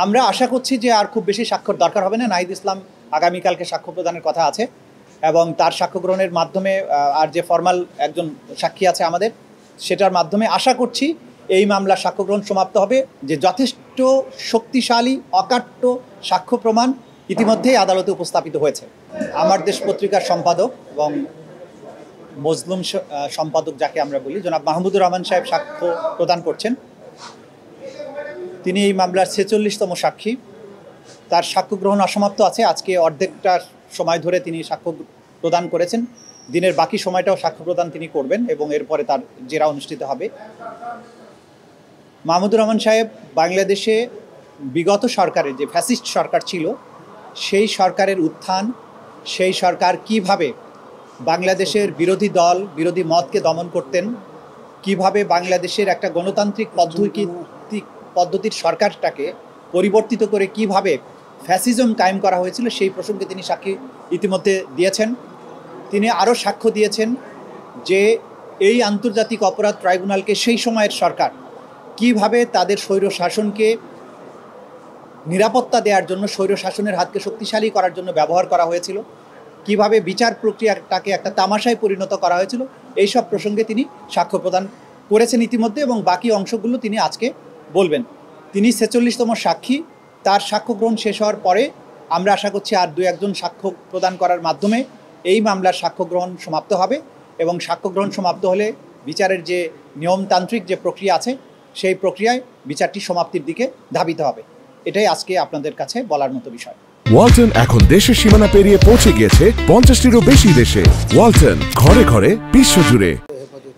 আমরা আশা করছি যে আর খুব বেশি স্বাক্ষর দরকার হবে না। নাহিদ ইসলাম আগামীকালকে সাক্ষ্য প্রদানের কথা আছে এবং তার সাক্ষ্য গ্রহণের মাধ্যমে আর যে ফর্মাল একজন সাক্ষী আছে আমাদের, সেটার মাধ্যমে আশা করছি এই মামলার সাক্ষ্য গ্রহণ সমাপ্ত হবে। যে যথেষ্ট শক্তিশালী অকাট্য সাক্ষ্য প্রমাণ ইতিমধ্যেই আদালতে উপস্থাপিত হয়েছে। আমার দেশ পত্রিকার সম্পাদক এবং মজলুম সম্পাদক যাকে আমরা বলি, জনাব মাহমুদুর রহমান সাহেব সাক্ষ্য প্রদান করছেন। তিনি এই মামলার ৪৬তম সাক্ষী। তার সাক্ষ্য গ্রহণ অসমাপ্ত আছে। আজকে অর্ধেকটা সময় ধরে তিনি সাক্ষ্য প্রদান করেছেন। দিনের বাকি সময়টাও সাক্ষ্য প্রদান তিনি করবেন এবং এরপরে তার জেরা অনুষ্ঠিত হবে। মাহমুদুর রহমান সাহেব বাংলাদেশে বিগত সরকারের যে ফ্যাসিস্ট সরকার ছিল, সেই সরকারের উত্থান, সেই সরকার কিভাবে বাংলাদেশের বিরোধী দল, বিরোধী মতকে দমন করতেন, কিভাবে বাংলাদেশের একটা গণতান্ত্রিক পদ্ধতির সরকারটাকে পরিবর্তিত করে কিভাবে ফ্যাসিজম কায়েম করা হয়েছিল, সেই প্রসঙ্গে তিনি সাক্ষী ইতিমধ্যে দিয়েছেন। তিনি আরও সাক্ষ্য দিয়েছেন যে এই আন্তর্জাতিক অপরাধ ট্রাইব্যুনালকে সেই সময়ের সরকার কিভাবে তাদের স্বৈর শাসনকে নিরাপত্তা দেওয়ার জন্য, স্বৈর শাসনের হাতকে শক্তিশালী করার জন্য ব্যবহার করা হয়েছিল, কিভাবে বিচার প্রক্রিয়াটাকে একটা তামাশায় পরিণত করা হয়েছিল, এইসব প্রসঙ্গে তিনি সাক্ষ্য প্রদান করেছেন ইতিমধ্যে এবং বাকি অংশগুলো তিনি আজকে বলবেন। তিনি ৪৬তম সাক্ষী। তার সাক্ষ্য গ্রহণ শেষ হওয়ার পরে আমরা আশা করছি আর দু একজন সাক্ষ্য প্রদান করার মাধ্যমে এই মামলার সাক্ষ্য গ্রহণ সমাপ্ত হবে এবং সাক্ষ্য গ্রহণ সমাপ্ত হলে বিচারের যে নিয়মতান্ত্রিক যে প্রক্রিয়া আছে, সেই প্রক্রিয়ায় বিচারটি সমাপ্তির দিকে ধাবিত হবে। এটাই আজকে আপনাদের কাছে বলার মতো বিষয়। ওয়ালটন এখন দেশের সীমানা পেরিয়ে পৌঁছে গিয়েছে 50টিরও বেশি দেশে। ওয়ালটন, ঘরে ঘরে বিশ্বজুড়ে।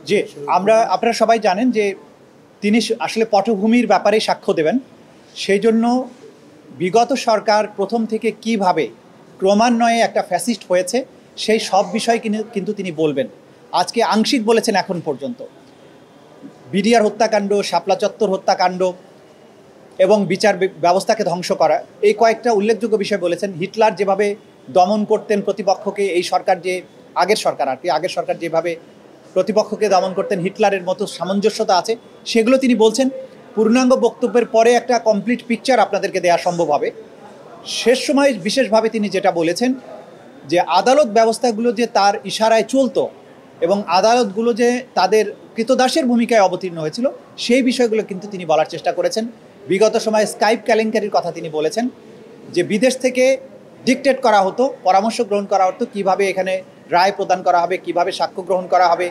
যে আপনারা সবাই জানেন যে তিনি আসলে পটভূমির ব্যাপারে সাক্ষ্য দেবেন। সেই জন্য বিগত সরকার প্রথম থেকে কিভাবে ক্রমান্বয়ে একটা ফ্যাসিস্ট হয়েছে, সেই সব বিষয় কিন্তু তিনি বলবেন। আজকে আংশিক বলেছেন এখন পর্যন্ত। বিডিআর হত্যাকাণ্ড, শাপলা চত্বর হত্যাকাণ্ড এবং বিচার ব্যবস্থাকে ধ্বংস করা, এই কয়েকটা উল্লেখযোগ্য বিষয় বলেছেন। হিটলার যেভাবে দমন করতেন প্রতিপক্ষকে, এই সরকার যে আগের সরকার যেভাবে প্রতিপক্ষকে দমন করতেন, হিটলারের মতো সামঞ্জস্যতা আছে, সেগুলো তিনি বলছেন। পূর্ণাঙ্গ বক্তব্যের পরে একটা কমপ্লিট পিকচার আপনাদেরকে দেওয়া সম্ভব হবে। শেষ সময় বিশেষভাবে তিনি যেটা বলেছেন যে আদালত ব্যবস্থাগুলো যে তার ইশারায় চলতো এবং আদালতগুলো যে তাদের কৃতদাসের ভূমিকায় অবতীর্ণ হয়েছিল, সেই বিষয়গুলো কিন্তু তিনি বলার চেষ্টা করেছেন। বিগত সময়ে স্কাইপ কেলেঙ্কারির কথা তিনি বলেছেন, যে বিদেশ থেকে ডিকটেট করা হতো, পরামর্শ গ্রহণ করা হতো কীভাবে এখানে রায় প্রদান করা হবে, কিভাবে সাক্ষ্য গ্রহণ করা হবে,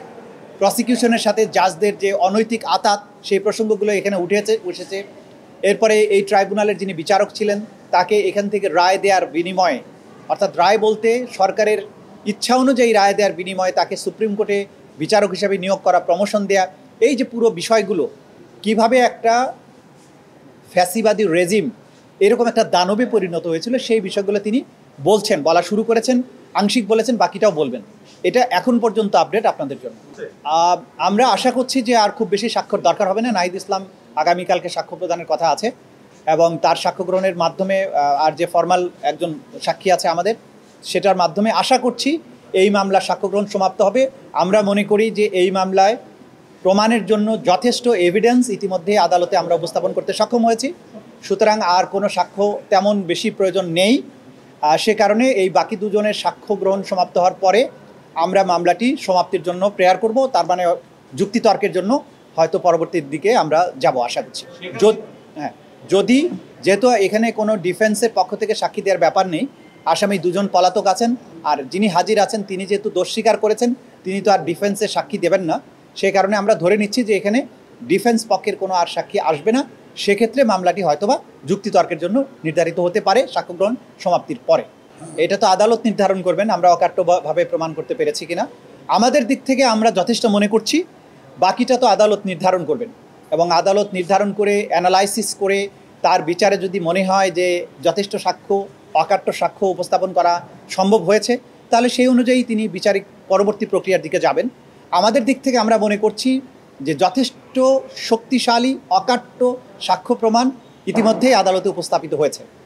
প্রসিকিউশনের সাথে জাজদের যে অনৈতিক আতাত, সেই প্রসঙ্গগুলো এখানে উঠেছে। এরপরে এই ট্রাইব্যুনালের যিনি বিচারক ছিলেন, তাকে এখান থেকে রায় দেওয়ার বিনিময়ে, অর্থাৎ রায় বলতে সরকারের ইচ্ছা অনুযায়ী রায় দেওয়ার বিনিময়ে তাকে সুপ্রিম কোর্টে বিচারক হিসাবে নিয়োগ করা, প্রমোশন দেয়া, এই যে পুরো বিষয়গুলো কিভাবে একটা ফ্যাসিবাদী রেজিম এরকম একটা দানবে পরিণত হয়েছিল, সেই বিষয়গুলো তিনি বলা শুরু করেছেন। আংশিক বলেছেন, বাকিটাও বলবেন। এটা এখন পর্যন্ত আপডেট আপনাদের জন্য। আমরা আশা করছি যে আর খুব বেশি স্বাক্ষর দরকার হবে না। নাহিদ ইসলাম আগামীকালকে সাক্ষ্য প্রদানের কথা আছে এবং তার সাক্ষ্য গ্রহণের মাধ্যমে আর যে ফর্মাল একজন সাক্ষী আছে আমাদের, সেটার মাধ্যমে আশা করছি এই মামলার সাক্ষ্য গ্রহণ সমাপ্ত হবে। আমরা মনে করি যে এই মামলায় প্রমাণের জন্য যথেষ্ট এভিডেন্স ইতিমধ্যে আদালতে আমরা উপস্থাপন করতে সক্ষম হয়েছি। সুতরাং আর কোনো সাক্ষ্য তেমন বেশি প্রয়োজন নেই। সে কারণে এই বাকি দুজনের সাক্ষ্য গ্রহণ সমাপ্ত হওয়ার পরে আমরা মামলাটি সমাপ্তির জন্য প্রেয়ার করব। তার মানে যুক্তিতর্কের জন্য হয়তো পরবর্তীর দিকে আমরা যাব আশা করছি। যেহেতু এখানে কোনো ডিফেন্সের পক্ষ থেকে সাক্ষী দেওয়ার ব্যাপার নেই, আসামি দুজন পলাতক আছেন, আর যিনি হাজির আছেন তিনি যেহেতু দোষ স্বীকার করেছেন, তিনি তো আর ডিফেন্সের সাক্ষী দেবেন না। সেই কারণে আমরা ধরে নিচ্ছি যে এখানে ডিফেন্স পক্ষের কোনো আর সাক্ষী আসবে না। সেক্ষেত্রে মামলাটি হয়তোবা যুক্তিতর্কের জন্য নির্ধারিত হতে পারে সাক্ষ্য গ্রহণ সমাপ্তির পরে। এটা তো আদালত নির্ধারণ করবেন আমরা অকাট্যভাবে প্রমাণ করতে পেরেছি কিনা। আমাদের দিক থেকে আমরা যথেষ্ট মনে করছি, বাকিটা তো আদালত নির্ধারণ করবেন এবং আদালত নির্ধারণ করে অ্যানালাইসিস করে তার বিচারে যদি মনে হয় যে যথেষ্ট সাক্ষ্য, অকাট্য সাক্ষ্য উপস্থাপন করা সম্ভব হয়েছে, তাহলে সেই অনুযায়ী তিনি বিচারিক পরবর্তী প্রক্রিয়ার দিকে যাবেন। আমাদের দিক থেকে আমরা মনে করছি যে যথেষ্ট শক্তিশালী অকাট্য সাক্ষ্য প্রমাণ ইতিমধ্যেই আদালতে উপস্থাপিত হয়েছে।